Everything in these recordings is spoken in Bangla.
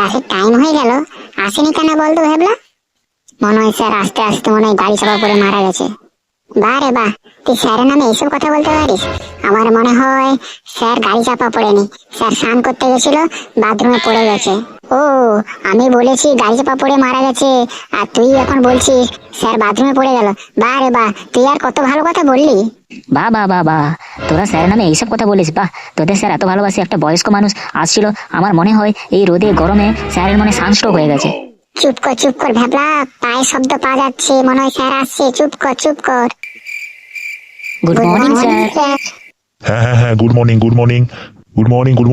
ক্লাসের টাইম হয়ে গেল, আসেনি কেন বলতো ভেবলা? মনে হয় স্যার আস্তে আস্তে মনে হয় গাড়ি চাপা পড়ে মারা গেছে। বাহ রে বাহ, তুই স্যারের নামে এইসব কথা বলতে পারিস? আমার মনে হয় স্যার গাড়ি চাপা পড়েনি, স্যার স্নান করতে গেছিল, বাথরুমে পড়ে গেছে। ও, আমি বলেছি গাড়ি চাপা পড়ে মারা গেছে, আর তুই এখন বলছিস স্যার বাথরুমে পড়ে গেল। বাহ রে বাহ, তুই আর কত ভালো কথা বললি। বাহ বাহ বাহ বাহ, তোরা স্যারের নামে এইসব কথা বলিস? বাহ, তোদের স্যার এত ভালোবাসে। একটা বয়স্ক মানুষ আসছিল, আমার মনে হয় এই রোদে গরমে স্যারের মনে সানস্ট্রোক হয়ে গেছে। চুপ কর ভ্যাবলা, পায়ের শব্দ পাওয়া যাচ্ছে, মনে হয় স্যার আসছে। চুপ কর। Good morning sir. হ্যাঁ হ্যাঁ হ্যাঁ, গুড মর্নিং গুড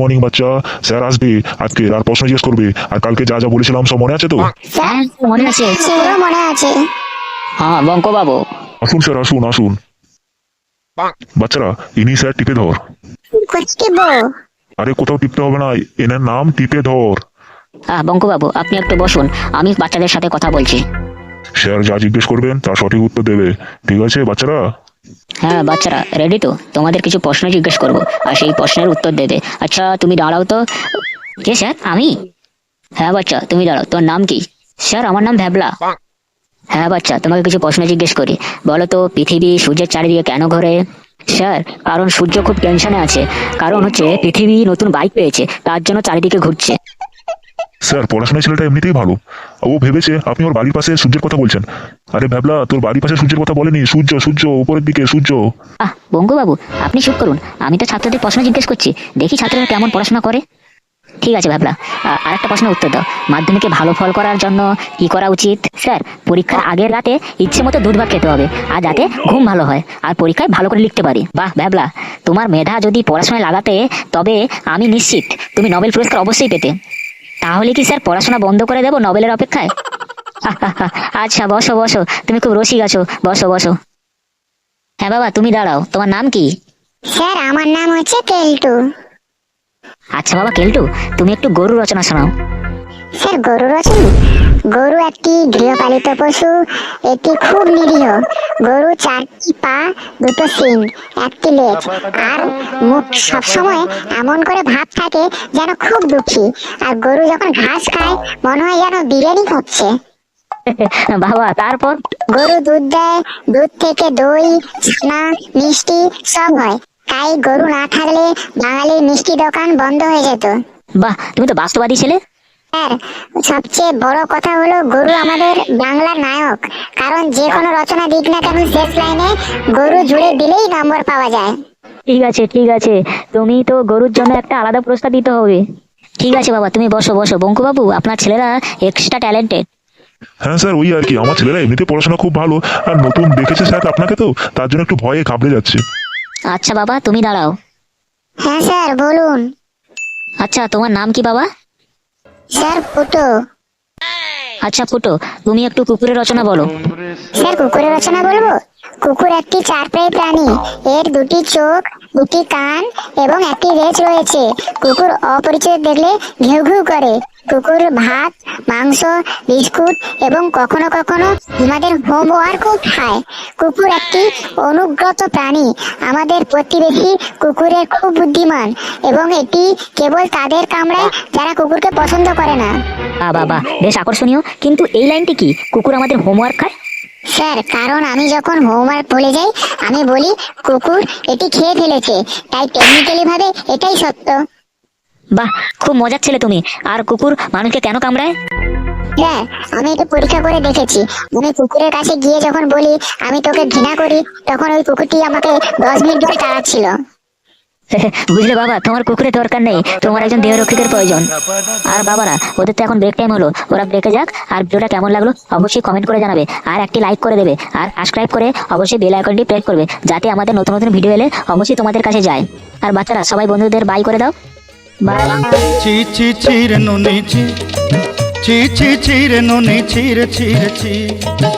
মর্নিং বাচ্চা। স্যার আসবে আজকে আর প্রশ্ন জিজ্ঞেস করবে, আর কালকে যা যা বলেছিলাম সব মনে আছে তো? স্যার মনে আছে? পুরো মনে আছে। হ্যাঁ বঙ্ক বাবু। আসুন স্যার, আসুন। বাচ্চারা, ইনি স্যার, টিপে ধর। টিপবো? আরে কোথাও টিপতে হবে না, এনার নাম টিপে ধর। বঙ্ক বাবু আপনি একটু বসুন, আমি বাচ্চাদের সাথে কথা বলছি। স্যার যা জিজ্ঞেস করবেন তার সঠিক উত্তর দেবে, ঠিক আছে বাচ্চারা? হ্যাঁ বাচ্চারা রেডি তো? তোমাদের কিছু প্রশ্ন জিজ্ঞেস করবো আর সেই প্রশ্নের উত্তর দেবে। আচ্ছা তুমি দাঁড়াও তো। কে স্যার? আমি? হ্যাঁ বাচ্চা তুমি দাঁড়াও, তোর নাম কি? স্যার আমার নাম ভ্যাবলা। হ্যাঁ বাচ্চা, তোমাকে কিছু প্রশ্ন জিজ্ঞেস করি, বলো তো পৃথিবী সূর্যের চারিদিকে কেন ঘোরে? স্যার কারণ সূর্য খুব টেনশনে আছে, কারণ হচ্ছে পৃথিবী নতুন বাইক পেয়েছে, তার জন্য চারিদিকে ঘুরছে। স্যার পড়াশোনায় ছেলেটা এমনিতেই ভালো, ও ভেবেছে আপনি ওর বাড়ির পাশে সূর্যের কথা বলছেন। আরে ভ্যাবলা, তোর বাড়ির পাশে সূর্যের কথা বলেনি, সূর্য উপরের দিকে সূর্য। বঙ্কু বাবু আপনি চুপ করুন, আমি তো ছাত্রদের প্রশ্ন জিজ্ঞেস করছি, দেখি ছাত্ররা কেমন পড়াশোনা করে। ঠিক আছে ভ্যাবলা, আর একটা প্রশ্নের উত্তর দাও, মাধ্যমিকে ভালো ফল করার জন্য কি করা উচিত? স্যার পরীক্ষার আগের রাতে ইচ্ছে মতো দুধ ভাত খেতে হবে, আর যাতে ঘুম ভালো হয় আর পরীক্ষায় ভালো করে লিখতে পারি। বাহ ভ্যাবলা, তোমার মেধা যদি পড়াশোনায় লাগাতে, তবে আমি নিশ্চিত তুমি নোবেল পুরস্কার অবশ্যই পেতে। তাহলে কি স্যার পড়াশোনা বন্ধ করে দেবো নোবেলের অপেক্ষায়? আচ্ছা বসো, তুমি খুব রসিক আছো, বসো। হ্যাঁ বাবা তুমি দাঁড়াও, তোমার নাম কি? স্যার আমার নাম হচ্ছে কেলটু। আচ্ছা বাবা কেলটু, তুমি একটু গরু রচনা শোনাও। স্যার গরু রচনা? গরু একটি গৃহপালিত পশু, এটি খুব নিরীহ। গরু 4টি পা, 2টো শিং, 1টি লেজ, আর মুখ সবসময় এমন করে ভাব থাকে যেন খুব দুঃখী। আর গরু যখন ঘাস খায় মনে হয় যেন বিরিয়ানি খাচ্ছে। বাবা তারপর? গরু দুধ দেয়, দুধ থেকে দই, ছানা, মিষ্টি সব হয়। তাই গরু না থাকলে বাঙালির মিষ্টি দোকান বন্ধ হয়ে যেত। বাহ তুমি তো বাস্তববাদী ছেলে। স্যার সবচেয়ে বড় কথা হলো গরু আমাদের বাংলার নায়ক, কারণ যে কোনো রচনা দিক না কেন শেষ লাইনে গরু জুড়ে দিলেই নম্বর পাওয়া যায়। ঠিক আছে, তুমি তো গরুর জন্য একটা আলাদা পুরস্কার দিতে হবে। ঠিক আছে বাবা তুমি বসো বঙ্কু বাবু, আপনার ছেলেরা এক্সট্রা ট্যালেন্টেড। হ্যাঁ স্যার, ওই আর কি, আমার ছেলেরা এমনিতে পড়াশোনা খুব ভালো, আর নতুন দেখেছে স্যার আপনাকে, তো তার জন্য একটু ভয়ে ঘাবড়ে যাচ্ছে। আচ্ছা বাবা তুমি দাঁড়াও। হ্যাঁ স্যার বলুন। আচ্ছা তোমার নাম কি বাবা? স্যার ফুটো। আচ্ছা ফুটো, তুমি একটু কুকুরের রচনা বলো। স্যার কুকুরের রচনা বলবো? কুকুর একটি চারপায়ে প্রাণী, এর 2টি চোখ, 2টি কান এবং একটি লেজ রয়েছে। কুকুর অপরিচিত দেখলে ঘেউ ঘেউ করে। কুকুর ভাত, মাংস, বিস্কুট এবং কখনো কখনো আমাদের হোমওয়ার্কও খায়। কুকুর একটি অনুগ্রত প্রাণী, আমাদের প্রতিবেশী কুকুরের খুব বুদ্ধিমান এবং এটি কেবল তাদের কামড়ায় যারা কুকুরকে পছন্দ করে না। বাবা বেশ আকর্ষণীয়, কিন্তু এই লাইনটি কি, কুকুর আমাদের হোমওয়ার্ক খায়? স্যার কারণ আমি যখন হোমওয়ার্ক ভুলে যাই আমি বলি কুকুর এটি খেয়ে ফেলেছে, তাই টেকনিক্যালি ভাবে এটাই সত্য। বাহ খুব মজার ছেলে তুমি। আর কুকুর মানুষকে কেন কামড়ায়? হ্যাঁ আমি এটা পরীক্ষা করে দেখেছি। আমি কুকুরের কাছে গিয়ে যখন বলি আমি তোকে ঘৃণা করি, তখন ওই কুকুরটি আমাকে 10 মিনিট ধরে তাড়াচ্ছিল। বুঝলে বাবা, তোমার কুকুরের দরকার নেই, তোমার একজন দেহরক্ষকের প্রয়োজন। আর বাবারা ওদের তো এখন ব্রেক টাইম হলো, ওরা ব্রেকে যাক। আর ভিডিওটা কেমন লাগলো অবশ্যই কমেন্ট করে জানাবে, আর একটি লাইক করে দেবে, আর সাবস্ক্রাইব করে অবশ্যই বেল আইকনটি প্রেস করবে, যাতে আমাদের নতুন নতুন ভিডিও এলে অবশ্যই তোমাদের কাছে যায়। আর বাচ্চারা সবাই বন্ধুদের বাই করে দাও। বাই। চি চি চিরে নুনি চি চি চি চিরে নুনি চিরে চিরে চি।